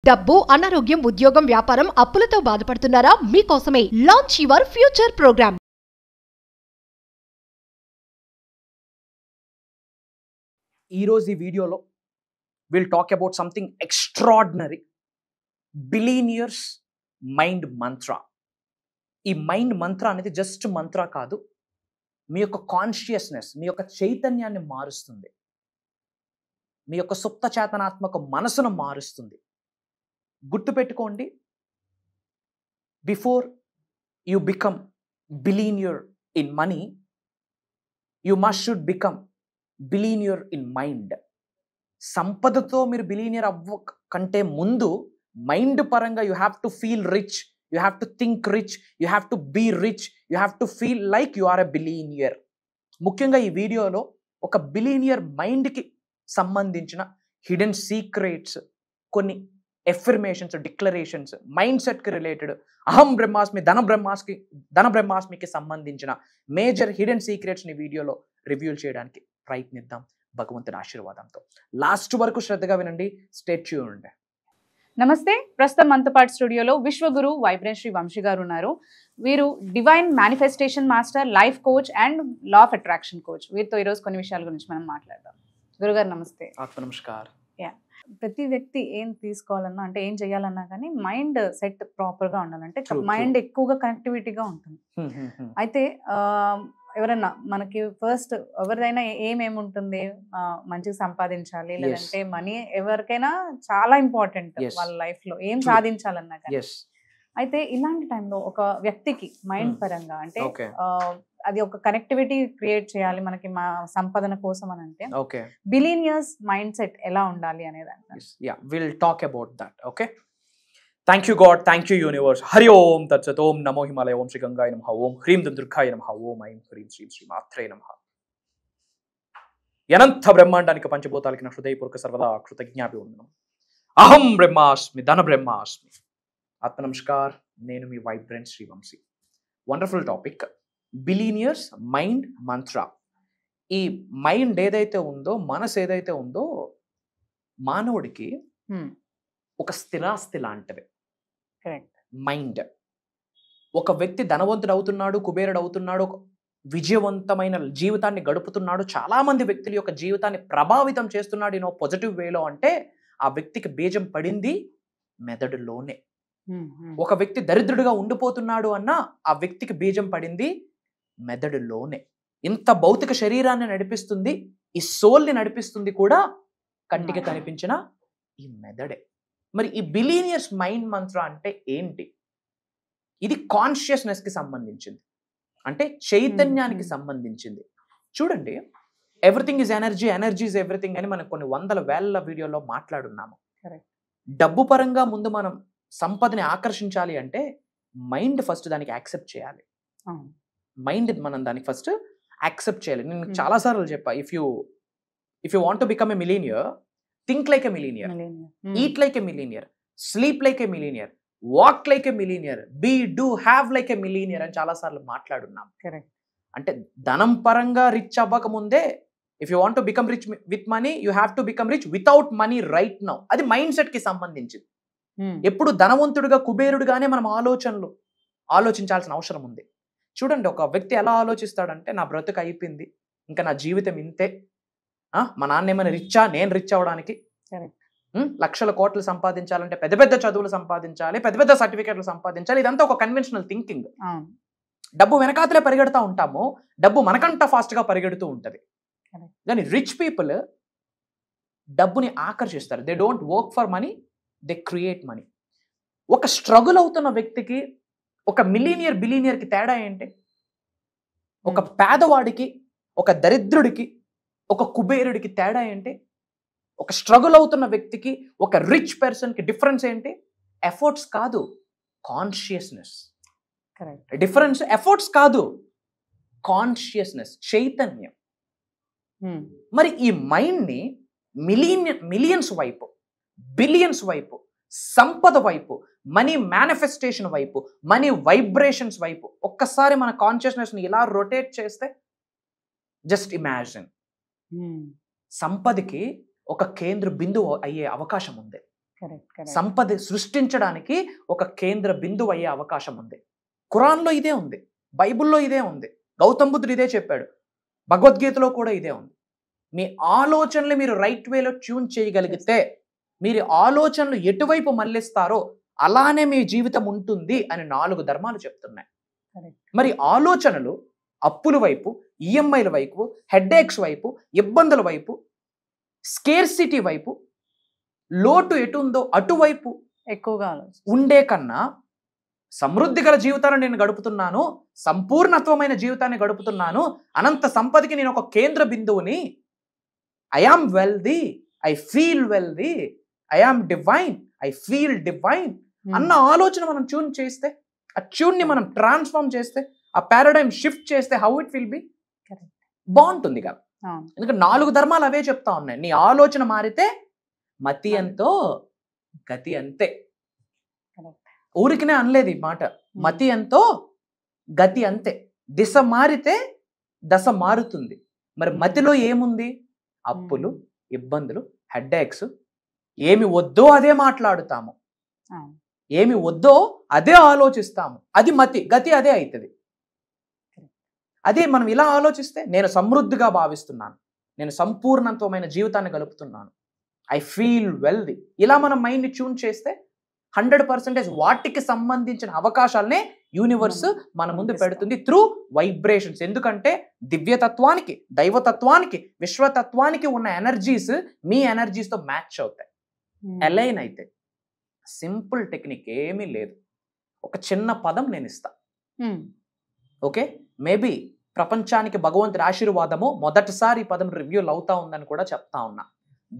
డబ్బు, అనారోగ్యం, ఉద్యోగం, వ్యాపారం, అప్పులతో బాధపడుతున్నారా? మీకోసమే లాంచ్ యువర్ ఫ్యూచర్ ప్రోగ్రామ్. ఈరోజు ఈ వీడియోలో will talk about something extraordinary, billionaires mind mantra. ఈ మైండ్ మంత్ర అనేది జస్ట్ మంత్ర కాదు, మీ యొక్క కాన్షియస్నెస్, మీ యొక్క చైతన్యాన్ని మారుస్తుంది, మీ యొక్క సుప్త చేతనాత్మక మనసును మారుస్తుంది. గుర్తుపెట్టుకోండి, before you become billionaire in money, you must should become billionaire in mind. సంపదతో మీరు బిలీనియర్ అవ్వ కంటే ముందు మైండ్ పరంగా you have to feel rich, you have to think rich, you have to be rich, you have to feel like you are a billionaire. ముఖ్యంగా ఈ వీడియోలో ఒక బిలీనియర్ మైండ్కి సంబంధించిన హిడెన్ సీక్రెట్స్, కొన్ని ఎఫర్మేషన్స్, డిక్లరేషన్స్, మైండ్ సెట్కి related, అహం బ్రహ్మాస్మి, ధన బ్రహ్మాస్మికి సంబంధించిన మేజర్ హిడెన్ సీక్రెట్స్ని వీడియోలో రివ్యూ చేయడానికి ప్రయత్నిద్దాం భగవంతుడి ఆశీర్వాదంతో. లాస్ట్ వరకు శ్రద్ధగా వినండి. Stay tuned. నమస్తే. ప్రస్తుతం మనతో పాటు స్టూడియోలో విశ్వగురు వైబ్రెంట్ శ్రీ వంశీ గారు ఉన్నారు. వీరు divine manifestation master, life coach and law of attraction coach. వీరితో ఈరోజు కొన్ని విషయాల గురించి మనం మాట్లాడదాం. గురుగారు నమస్తే. ఆత్మ నమస్కారం. ప్రతి వ్యక్తి ఏం తీసుకోవాలన్నా, అంటే ఏం చేయాలన్నా కానీ మైండ్ సెట్ ప్రాపర్ గా ఉండాలంటే మైండ్ ఎక్కువగా కనెక్టివిటీగా ఉంటుంది. అయితే ఎవరన్నా మనకి ఫస్ట్ ఎవరిదైనా ఏమేమి ఉంటుంది, మంచిగా సంపాదించాలి, లేదంటే మనీ ఎవరికైనా చాలా ఇంపార్టెంట్ వాళ్ళ లైఫ్ లో ఏం సాధించాలన్నా కానీ. అయితే ఇలాంటి టైంలో ఒక వ్యక్తికి మైండ్ పరంగా అంటే అది ఒక కనెక్టివిటీ క్రియేట్ చేయాలి మనకి మా సంపాదన కోసం అని అంటే బిలీనియర్స్ మైండ్ సెట్ ఎలా ఉండాలి అనేది అంటారు. Will talk about that. Okay, thank you God, thank you universe. Hari ఓం తత్సత్. ఓం నమో హిమాలయ, ఓం శ్రీ గంగాయ నమః, ఓం హ్రీం దుర్గాయ నమః, ఓం ఐం హ్రీం శ్రీం శ్రీ మాత్రే నమః. అనంత బ్రహ్మాండానికి పంచభూతాలకి నా హృదయపూర్వక సర్వదా కృతజ్ఞాభివందనం. అహం బ్రహ్మాస్మి, ధన బ్రహ్మాస్మి. ఆత్మ నమస్కార్. నేను మీ vibrant Shri Vamshi. Wonderful topic, billionaires mind mantra. ఈ మైండ్ ఏదైతే ఉందో, మనసు ఏదైతే ఉందో, మానవుడికి ఒక స్థిరాస్తి లాంటిది మైండ్. ఒక వ్యక్తి ధనవంతుడు అవుతున్నాడు, కుబేరుడు అవుతున్నాడు, విజయవంతమైన జీవితాన్ని గడుపుతున్నాడు, చాలా మంది వ్యక్తుల యొక్క జీవితాన్ని ప్రభావితం చేస్తున్నాడు ఇనో పాజిటివ్ వేలో అంటే ఆ వ్యక్తికి బీజం పడింది మెదడులోనే. ఒక వ్యక్తి దరిద్రుడిగా ఉండిపోతున్నాడు అన్నా ఆ వ్యక్తికి బీజం పడింది మెదడులోనే. ఇంత భౌతిక శరీరాన్ని నడిపిస్తుంది, ఈ సోల్ని నడిపిస్తుంది కూడా కంటికి కనిపించిన ఈ మెదడే. మరి ఈ బిలీనియర్స్ మైండ్ మంత్ర అంటే ఏంటి? ఇది కాన్షియస్నెస్ కి సంబంధించింది, అంటే చైతన్యానికి సంబంధించింది. చూడండి, everything is energy, energy is everything అని మనం కొన్ని వందల వేల వీడియోలో మాట్లాడున్నాము. డబ్బు పరంగా ముందు మనం సంపదని ఆకర్షించాలి అంటే మైండ్ ఫస్ట్ దానికి యాక్సెప్ట్ చేయాలి. మైండ్ మనం దానికి ఫస్ట్ యాక్సెప్ట్ చేయాలి. నేను చాలాసార్లు చెప్పా, if you want to become a millionaire, think like a millionaire, eat like a millionaire, sleep like a millionaire, walk like a millionaire, be do have like a millionaire అని చాలాసార్లు మాట్లాడున్నాం. అంటే ధనం పరంగా రిచ్ అవ్వక ముందే, if you want to become rich with money, you have to become rich without money right now. అది mind set కి సంబంధించింది. ఎప్పుడు ధనవంతుడిగా, కుబేరుడుగానే మనం ఆలోచించాల్సిన అవసరం ఉంది. చూడండి, ఒక వ్యక్తి ఎలా ఆలోచిస్తాడంటే, నా బ్రతుకు అయిపోయింది, ఇంకా నా జీవితం ఇంతే, మా నాన్న ఏమైనా రిచ్చా, నేను రిచ్ అవ్వడానికి లక్షల కోట్లు సంపాదించాలంటే పెద్ద పెద్ద చదువులు సంపాదించాలి, పెద్ద పెద్ద సర్టిఫికేట్లు సంపాదించాలి. ఇదంతా ఒక కన్వెన్షనల్ థింకింగ్. డబ్బు వెనకాతలే పరిగెడతా ఉంటాము, డబ్బు మనకంట ఫాస్ట్ గా పరిగెడుతూ ఉంటది. కానీ రిచ్ పీపుల్ డబ్బుని ఆకర్షిస్తారు. They don't work for money, they create money. ఒక స్ట్రగుల్ అవుతున్న వ్యక్తికి, ఒక బిలీనియర్కి తేడా ఏంటి? ఒక పేదవాడికి, ఒక దరిద్రుడికి, ఒక కుబేరుడికి తేడా ఏంటి? ఒక స్ట్రగుల్ అవుతున్న వ్యక్తికి, ఒక రిచ్ పర్సన్కి డిఫరెన్స్ ఏంటి? ఎఫర్ట్స్ కాదు, కాన్షియస్నెస్. డిఫరెన్స్ ఎఫర్ట్స్ కాదు, కాన్షియస్నెస్, చైతన్యం. మరి ఈ మైండ్ని మిలియన్స్ వైపు, బిలియన్స్ వైపు, సంపద వైపు, మనీ మేనిఫెస్టేషన్ వైపు, మనీ వైబ్రేషన్స్ వైపు ఒక్కసారి మన కాన్షియస్నెస్ని ఇలా రొటేట్ చేస్తే, జస్ట్ ఇమాజిన్, సంపదకి ఒక కేంద్ర బిందువు అయ్యే అవకాశం ఉంది. సంపద సృష్టించడానికి ఒక కేంద్ర బిందువు అయ్యే అవకాశం ఉంది. ఖురాన్లో ఇదే ఉంది, బైబిల్లో ఇదే ఉంది, గౌతమ్ బుద్ధుడు ఇదే చెప్పాడు, భగవద్గీతలో కూడా ఇదే ఉంది. మీ ఆలోచనలు మీరు రైట్ వేలో ట్యూన్ చేయగలిగితే, మీరు ఆలోచనలు ఎటువైపు మళ్ళిస్తారో అలానే మీ జీవితం ఉంటుంది అని 4 ధర్మాలు చెప్తున్నాయి. మరి ఆలోచనలు అప్పుల వైపు, ఈఎంఐల వైపు, హెడ్ఏక్స్ వైపు, ఇబ్బందుల వైపు, స్కేర్సిటీ వైపు, లోటు ఎటు ఉందో అటువైపు ఎక్కువగా ఉండే కన్నా సమృద్ధి గల జీవితాన్ని నేను గడుపుతున్నాను, సంపూర్ణత్వమైన జీవితాన్ని గడుపుతున్నాను, అనంత సంపదకి నేను ఒక కేంద్ర బిందువుని, I am wealthy, I feel wealthy, I am divine, I feel divine అన్న ఆలోచన మనం ట్యూన్ చేస్తే, ఆ ట్యూన్ని మనం ట్రాన్స్ఫార్మ్ చేస్తే, ఆ పారాడైమ్ షిఫ్ట్ చేస్తే హౌ ఇట్ విల్ బి బాగుంటుంది కదా. ఎందుకంటే 4 ధర్మాలు అవే చెప్తా ఉన్నాయి. నీ ఆలోచన మారితే మతి ఎంతో గతి అంతే. ఊరికినే అనలేదు ఈ మాట, మతి ఎంతో గతి అంతే. దిశ మారితే దశ మారుతుంది. మరి మతిలో ఏముంది? అప్పులు, ఇబ్బందులు, హెడ్ఏక్స్. ఏమి వద్దో అదే మాట్లాడుతాము, ఏమి వద్దో అదే ఆలోచిస్తాము, అది మతి. గతి అదే అవుతుంది. అదే మనం ఇలా ఆలోచిస్తే, నేను సమృద్ధిగా భావిస్తున్నాను, నేను సంపూర్ణత్వమైన జీవితాన్ని గడుపుతున్నాను, ఐ ఫీల్ వెల్దీ, ఇలా మనం మైండ్ని ట్యూన్ చేస్తే 100% వాటికి సంబంధించిన అవకాశాలనే యూనివర్స్ మన ముందు పెడుతుంది త్రూ వైబ్రేషన్స్. ఎందుకంటే దివ్యతత్వానికి, దైవతత్వానికి, విశ్వతత్వానికి ఉన్న ఎనర్జీస్ మీ ఎనర్జీస్తో మ్యాచ్ అవుతాయి, అలైన్ అయితే. సింపుల్ టెక్నిక్ ఏమీ లేదు. ఒక చిన్న పదం నేను ఇస్తా, ఓకే? మేబీ ప్రపంచానికి భగవంతుడి ఆశీర్వాదము మొదటిసారి ఈ పదం రివ్యూలు అవుతా ఉందని కూడా చెప్తా ఉన్నా.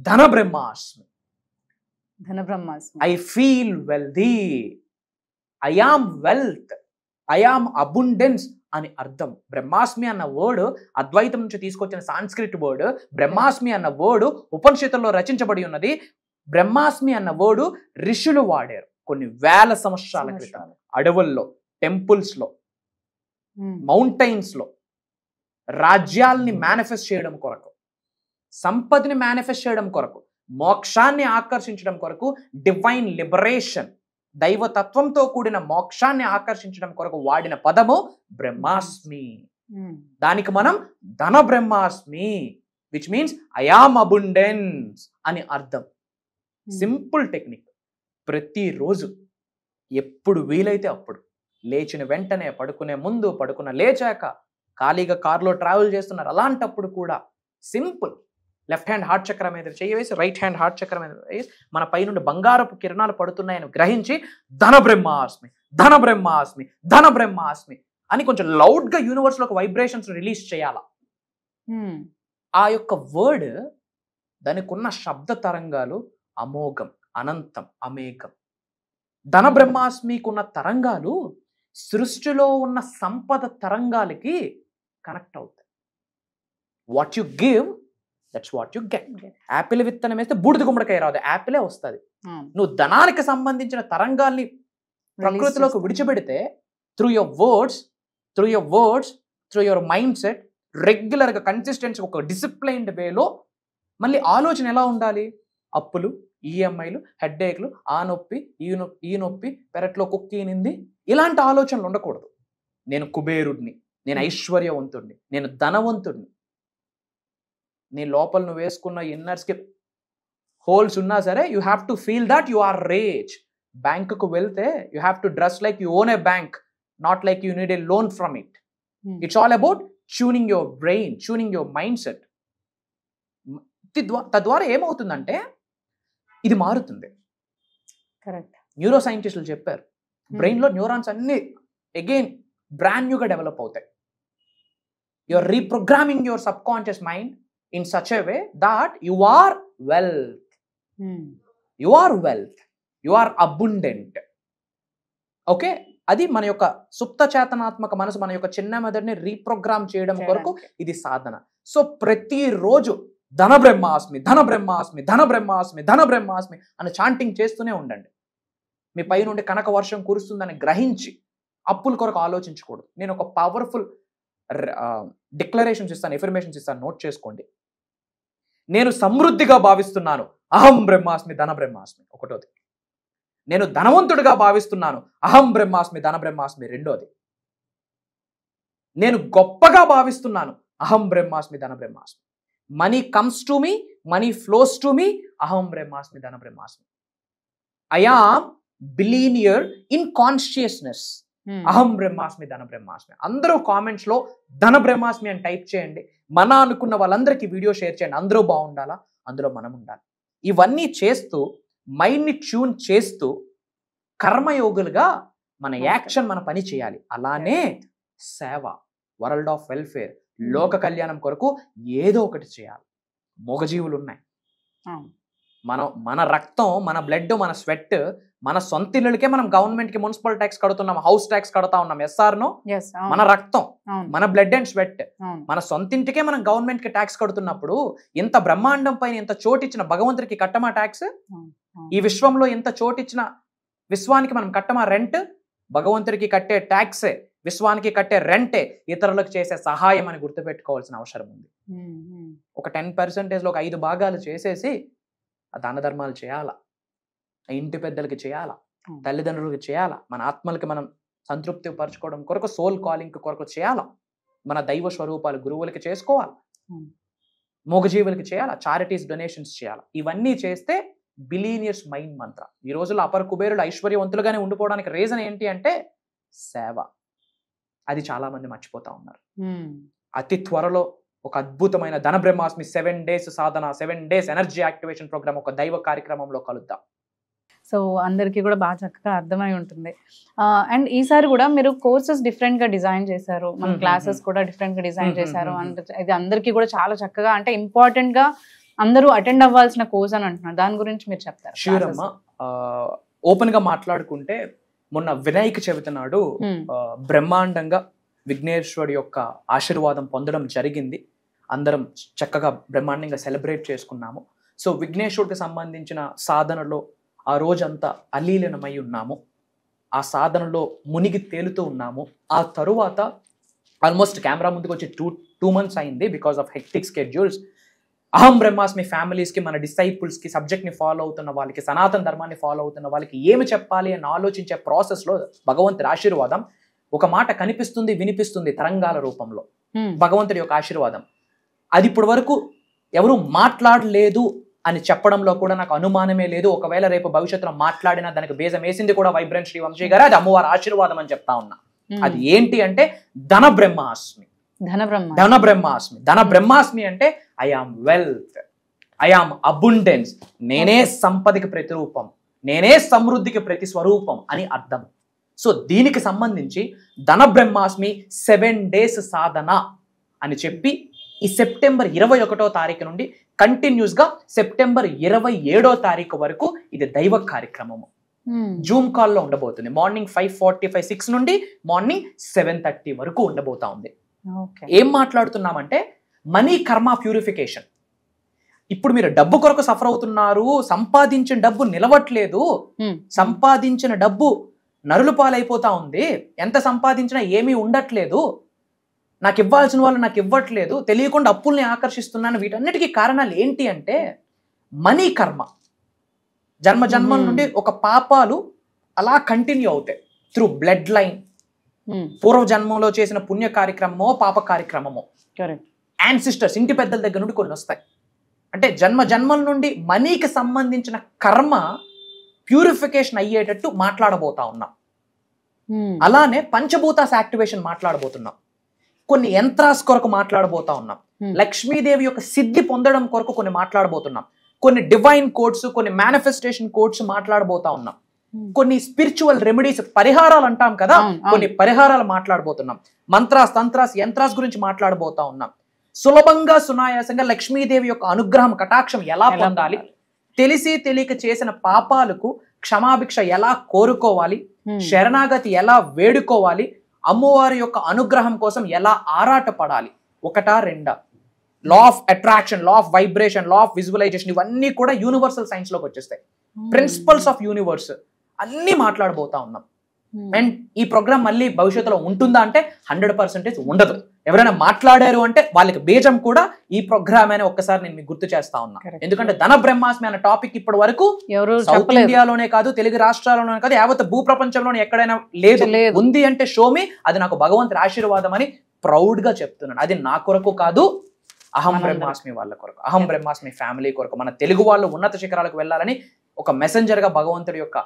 ధన బ్రహ్మాస్మి, I feel wealthy, I am wealth, I am abundance అని అర్థం. బ్రహ్మాస్మి అన్న వర్డ్ అద్వైతం నుంచి తీసుకొచ్చిన సాంస్క్రిట్ వర్డ్. బ్రహ్మాస్మి అన్న వర్డ్ ఉపనిషత్తుల్లో రచించబడి ఉన్నది. బ్రహ్మాస్మి అన్న వర్డ్ ఋషులు వాడారు కొన్ని వేల సంవత్సరాల క్రితం, అడవుల్లో, టెంపుల్స్ లో, మౌంటైన్స్ లో. రాజ్యాల్ని మేనిఫెస్ట్ చేయడం కొరకు, సంపదని మేనిఫెస్ట్ చేయడం కొరకు, మోక్షాన్ని ఆకర్షించడం కొరకు, డివైన్ లిబరేషన్, దైవతత్వంతో కూడిన మోక్షాన్ని ఆకర్షించడం కొరకు వాడిన పదము బ్రహ్మాస్మి. దానికి మనం ధన బ్రహ్మాస్మి, which means I am abundance అని అర్థం. Simple technique. ప్రతిరోజు ఎప్పుడు వీలైతే అప్పుడు, లేచిన వెంటనే, పడుకునే ముందు, పడుకున్న లేచాక, ఖాళీగా కార్లో ట్రావెల్ చేస్తున్నారు అలాంటప్పుడు కూడా సింపుల్ లెఫ్ట్ హ్యాండ్ హార్ట్ చక్రం మీద చేయవేసి, రైట్ హ్యాండ్ హార్ట్ చక్రం మీద వేసి, మన పైనుండి బంగారపు కిరణాలు పడుతున్నాయని గ్రహించి ధన బ్రహ్మాస్మి, ధన బ్రహ్మాస్మి, ధన బ్రహ్మాస్మి అని కొంచెం లౌడ్గా యూనివర్స్లోకి వైబ్రేషన్స్ రిలీజ్ చేయాలా. ఆ యొక్క వర్డ్, దానికి ఉన్న శబ్ద తరంగాలు అమోఘం, అనంతం, అమేఘం. ధన బ్రహ్మాస్మికున్న తరంగాలు సృష్టిలో ఉన్న సంపద తరంగాలకి కనెక్ట్ అవుతాయి. What you give, that's what you get. Apple విత్తనం వేస్తే బూడిద గుమ్మడికాయ రాదు, యాపిలే వస్తుంది. నువ్వు ధనానికి సంబంధించిన తరంగాల్ని ప్రకృతిలోకి విడిచిపెడితే, through your words, through your mind set, రెగ్యులర్గా కన్సిస్టెన్సీ, ఒక డిసిప్లైన్డ్ వేలో. మళ్ళీ ఆలోచన ఎలా ఉండాలి? అప్పులు, ఈఎంఐలు, హెడ్ఏక్లు, ఆ నొప్పి, ఈ నొప్పి, పెరట్లో కుక్కీనింది, ఇలాంటి ఆలోచనలు ఉండకూడదు. నేను కుబేరుడిని, నేను ఐశ్వర్యవంతుడిని, నేను ధనవంతుడిని. నీ లోపల నువ్వు వేసుకున్న ఇన్నర్స్కి హోల్స్ ఉన్నా సరే, you have to feel that you are rich. బ్యాంకుకు వెళ్తే you have to dress like you own a bank, not like you need a loan from it. It's all about tuning your brain, tuning your mind set. తద్వారా ఏమవుతుందంటే ఇది మారుతుంది. Correct. Neuro సైంటిస్టులు చెప్పారు, బ్రెయిన్లో neurons అన్ని అగైన్ బ్రాండ్ న్యూగా develop అవుతాయి. You're reprogramming your sub conscious mind in such a way that you are wealth. You are wealth. You are abundant. Okay, అది మన యొక్క సుప్త చేతనాత్మక మనసు, మన యొక్క చిన్న మెదడుని రీప్రోగ్రామ్ చేయడం కొరకు ఇది సాధన. సో ప్రతిరోజు ధన బ్రహ్మాస్మి, ధన బ్రహ్మాస్మి, ధన బ్రహ్మాస్మి, ధన బ్రహ్మాస్మి అని చాంటింగ్ చేస్తూనే ఉండండి. మీ పై నుండి కనక వర్షం కురుస్తుందని గ్రహించి అప్పుల కొరకు ఆలోచించకూడదు. నేను ఒక పవర్ఫుల్ డిక్లరేషన్స్ ఇస్తాను, ఎఫర్మేషన్స్ ఇస్తాను, నోట్ చేసుకోండి. నేను సమృద్ధిగా భావిస్తున్నాను, అహం బ్రహ్మాస్మి ధన బ్రహ్మాస్మి ఒకటోది. నేను ధనవంతుడిగా భావిస్తున్నాను, అహం బ్రహ్మాస్మి ధన బ్రహ్మాస్మి రెండోది. నేను గొప్పగా భావిస్తున్నాను, అహం బ్రహ్మాస్మి ధన బ్రహ్మాస్మి. Money comes to me, money flows to me, అహం బ్రహ్మాస్మి ధన బ్రహ్మాస్మి. I am billionaire in consciousness, అహం బ్రహ్మాస్మి ధన బ్రహ్మాస్మి. అందరూ కామెంట్స్ లో ధన బ్రహ్మాస్మి అని టైప్ చేయండి. మన అనుకున్న వాళ్ళందరికీ వీడియో షేర్ చేయండి. అందరూ బాగుండాలా, అందులో మనం ఉండాలి. ఇవన్నీ చేస్తూ మైండ్ని ట్యూన్ చేస్తూ కర్మయోగులుగా మన యాక్షన్ మన పని చేయాలి. అలానే సేవ, వరల్డ్ ఆఫ్ వెల్ఫేర్, లోక కళ్యాణం కొరకు ఏదో ఒకటి చేయాలి. మూగజీవులు ఉన్నాయి, మన రక్తం, మన బ్లడ్, మన స్వెట్, మన సొంత ఇళ్ళకే మనం గవర్నమెంట్ కి మున్సిపల్ ట్యాక్స్ కడుతున్నాం, హౌస్ ట్యాక్స్ కడతా ఉన్నాం. ఎస్ఆర్నో? మన రక్తం, మన బ్లడ్ అండ్ స్వెట్, మన సొంత ఇంటికే మనం గవర్నమెంట్ కి ట్యాక్స్ కడుతున్నప్పుడు ఇంత బ్రహ్మాండం పైన ఇంత చోటిచ్చిన భగవంతుడికి కట్టమా ట్యాక్స్? ఈ విశ్వంలో ఇంత చోటిచ్చిన విశ్వానికి మనం కట్టమా రెంట్? భగవంతుడికి కట్టే ట్యాక్సే, విశ్వానికి కట్టే రెంటే ఇతరులకు చేసే సహాయం అని గుర్తుపెట్టుకోవాల్సిన అవసరం ఉంది. ఒక 10% లో ఒక 5 భాగాలు చేసేసి ఆ దాన ధర్మాలు చేయాలా, ఇంటి పెద్దలకి చేయాలా, తల్లిదండ్రులకి చేయాలా, మన ఆత్మలకి మనం సంతృప్తి పరచుకోవడం కొరకు, సోల్ కాలింగ్ కొరకు చేయాలా, మన దైవ స్వరూపాలు గురువులకి చేసుకోవాలి, మూగజీవులకి చేయాలా, చారిటీస్ డొనేషన్స్ చేయాలా. ఇవన్నీ చేస్తే బిలీనియర్స్ మైండ్ మంత్ర. ఈ రోజుల్లో అపర కుబేరులు ఐశ్వర్యవంతులుగానే ఉండిపోవడానికి రీజన్ ఏంటి అంటే సేవ. అది చాలా మంది మర్చిపోతా ఉన్నారు. అతి త్వరలో ఒక అద్భుతమైన ధన బ్రహ్మాస్మి 7 days సాధన, 7 days ఎనర్జీ యాక్టివేషన్ ప్రోగ్రామ్, ఒక దైవ కార్యక్రమంలో కలుద్దాం. సో అందరికీ కూడా బాగా చక్కగా అర్థమై ఉంటుంది. అండ్ ఈసారి కూడా మీరు కోర్సెస్ డిఫరెంట్ గా డిజైన్ చేశారు, మన క్లాసెస్ కూడా డిఫరెంట్ గా డిజైన్ చేశారు. అండ్ ఇది అందరికీ కూడా చాలా చక్కగా, అంటే ఇంపార్టెంట్ గా అందరూ అటెండ్ అవ్వాల్సిన కోర్స్ అని అంటున్నారు. దాని గురించి మీరు చెప్తారు? ష్యూర్ అమ్మా. ఓపెన్ గా మాట్లాడుకుంటే మొన్న వినాయక చవితి నాడు బ్రహ్మాండంగా విఘ్నేశ్వరుడి యొక్క ఆశీర్వాదం పొందడం జరిగింది. అందరం చక్కగా బ్రహ్మాండంగా సెలబ్రేట్ చేసుకున్నాము. సో విఘ్నేశ్వరుడికి సంబంధించిన సాధనలో ఆ రోజంతా అలీలీనమై ఉన్నాము. ఆ సాధనలో మునిగి తేలుతూ ఉన్నాము. ఆ తరువాత ఆల్మోస్ట్ కెమెరా ముందుకు వచ్చి 2 months అయింది బికాస్ ఆఫ్ హెక్టిక్ స్కెడ్యూల్స్. అహం బ్రహ్మాస్మి ఫ్యామిలీస్కి, మన డిసైపుల్స్కి, సబ్జెక్ట్ని ఫాలో అవుతున్న వాళ్ళకి, సనాతన ధర్మాన్ని ఫాలో అవుతున్న వాళ్ళకి ఏమి చెప్పాలి అని ఆలోచించే ప్రాసెస్లో భగవంతుడి ఆశీర్వాదం ఒక మాట కనిపిస్తుంది, వినిపిస్తుంది తరంగాల రూపంలో. భగవంతుడి యొక్క ఆశీర్వాదం అది ఇప్పటి వరకు ఎవరు మాట్లాడలేదు అని చెప్పడంలో కూడా నాకు అనుమానమే లేదు. ఒకవేళ రేపు భవిష్యత్తులో మాట్లాడినా దానికి బేజం వేసింది కూడా వైబ్రెంట్ శ్రీ వంశీ గారు. అది అమ్మవారి ఆశీర్వాదం అని చెప్తా ఉన్నా. అది ఏంటి అంటే ధన బ్రహ్మాస్మి. ధన బ్రహ్మాస్మి. ధన బ్రహ్మాస్మి అంటే I am wealth, I am abundance. నేనే సంపదకి ప్రతిరూపం, నేనే సమృద్ధికి ప్రతి స్వరూపం అని అర్థం. సో దీనికి సంబంధించి ధన బ్రహ్మాస్మి 7 days సాధన అని చెప్పి ఈ సెప్టెంబర్ 21వ తారీఖు నుండి కంటిన్యూస్ గా సెప్టెంబర్ 27వ తారీఖు వరకు ఇది దైవ కార్యక్రమము. జూమ్ కాల్లో ఉండబోతుంది. మార్నింగ్ 5:45, 6 నుండి మార్నింగ్ 7:30 వరకు ఉండబోతా ఉంది. ఏం మాట్లాడుతున్నామంటే మనీ కర్మ ప్యూరిఫికేషన్. ఇప్పుడు మీరు డబ్బు కొరకు సఫర్ అవుతున్నారు, సంపాదించిన డబ్బు నిలవట్లేదు, సంపాదించిన డబ్బు నరులు పాలైపోతా ఉంది, ఎంత సంపాదించినా ఏమీ ఉండట్లేదు, నాకు ఇవ్వాల్సిన వాళ్ళు నాకు ఇవ్వట్లేదు, తెలియకుండా అప్పుల్ని ఆకర్షిస్తున్నాను. వీటన్నిటికీ కారణాలు ఏంటి అంటే మనీ కర్మ. జన్మ జన్మల నుండి ఒక పాపాలు అలా కంటిన్యూ అవుతాయి త్రూ బ్లడ్ లైన్. పూర్వ జన్మంలో చేసిన పుణ్య కార్యక్రమమో పాప కార్యక్రమమో, యాన్సిస్టర్స్, ఇంటి పెద్దల దగ్గర నుండి కొన్ని వస్తాయి. అంటే జన్మ జన్మల నుండి మనీకి సంబంధించిన కర్మ ప్యూరిఫికేషన్ అయ్యేటట్టు మాట్లాడబోతా ఉన్నాం. అలానే పంచభూతాస్ యాక్టివేషన్ మాట్లాడబోతున్నాం. కొన్ని యంత్రాస్ కొరకు మాట్లాడబోతా ఉన్నాం. లక్ష్మీదేవి యొక్క సిద్ధి పొందడం కొరకు కొన్ని మాట్లాడబోతున్నాం. కొన్ని డివైన్ కోడ్స్, కొన్ని మేనిఫెస్టేషన్ కోడ్స్ మాట్లాడబోతా ఉన్నాం. కొన్ని స్పిరిచువల్ రెమెడీస్, పరిహారాలు అంటాం కదా, కొన్ని పరిహారాలు మాట్లాడబోతున్నాం. మంత్రాస్, తంత్రాస్, యంత్రాస్ గురించి మాట్లాడబోతా ఉన్నాం. సులభంగా సునాయాసంగా లక్ష్మీదేవి యొక్క అనుగ్రహం, కటాక్షం ఎలా పొందాలి, తెలిసి తెలియక చేసిన పాపాలకు క్షమాభిక్ష ఎలా కోరుకోవాలి, శరణాగతి ఎలా వేడుకోవాలి, అమ్మవారి యొక్క అనుగ్రహం కోసం ఎలా ఆరాటపడాలి, ఒకటా రెండా, law of attraction, law of vibration, law of visualisation, ఇవన్నీ కూడా యూనివర్సల్ సైన్స్ లోకి వచ్చేస్తాయి. ప్రిన్సిపల్స్ ఆఫ్ యూనివర్స్ అన్ని మాట్లాడబోతా ఉన్నాం. అండ్ ఈ ప్రోగ్రామ్ మళ్ళీ భవిష్యత్తులో ఉంటుందా అంటే 100% ఉండదు. ఎవరైనా మాట్లాడారు అంటే వాళ్ళకి బీజం కూడా ఈ ప్రోగ్రామ్ అని ఒక్కసారి నేను మీకు గుర్తు చేస్తా ఉన్నా. Correct. ఎందుకంటే ధన బ్రహ్మాస్మి అనే టాపిక్ ఇప్పటి వరకు ఎవరు సౌత్ చెప్పలేదు. ఇండియాలోనే కాదు, తెలుగు రాష్ట్రాల్లోనే కాదు, యావత్ భూ ప్రపంచంలోనే ఎక్కడైనా లేదు. లేదు. ఉంది అంటే షోమి, అది నాకు భగవంతుడి ఆశీర్వాదం అని ప్రౌడ్ గా చెప్తున్నాను. అది నా కొరకు కాదు, అహం బ్రహ్మాస్మి వాళ్ళ కొరకు, అహం బ్రహ్మాస్మి ఫ్యామిలీ కొరకు, మన తెలుగు వాళ్ళు ఉన్నత శిఖరాలకు వెళ్ళాలని ఒక మెసెంజర్ గా భగవంతుడి యొక్క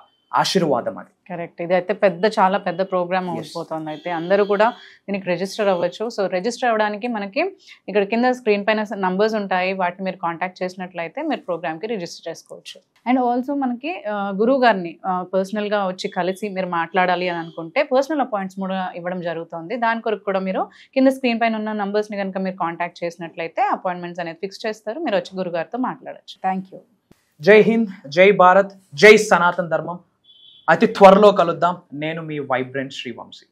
ఆశీర్వాదం అది. కరెక్ట్. ఇది అయితే చాలా పెద్ద ప్రోగ్రామ్ అయిపోతుంది. అయితే అందరూ కూడా దీనికి రిజిస్టర్ అవ్వచ్చు. సో రిజిస్టర్ అవ్వడానికి మనకి ఇక్కడ కింద స్క్రీన్ పైన నంబర్స్ ఉంటాయి, వాటిని మీరు కాంటాక్ట్ చేసినట్లయితే మీరు ప్రోగ్రామ్కి రిజిస్టర్ చేసుకోవచ్చు. అండ్ ఆల్సో మనకి గురువు గారిని పర్సనల్గా వచ్చి కలిసి మీరు మాట్లాడాలి అని అనుకుంటే పర్సనల్ అపాయింట్స్ కూడా ఇవ్వడం జరుగుతుంది. దాని కొరకు కూడా మీరు కింద స్క్రీన్ పైన ఉన్న నంబర్స్ని కనుక మీరు కాంటాక్ట్ చేసినట్లయితే అపాయింట్మెంట్స్ అనేది ఫిక్స్ చేస్తారు, మీరు వచ్చి గురుగారితో మాట్లాడచ్చు. Thank you. జై హింద్, జై భారత్, జై సనాతన ధర్మం. అతి త్వరలో కలుద్దాం. నేను మీ వైబ్రెంట్ శ్రీవంశీ.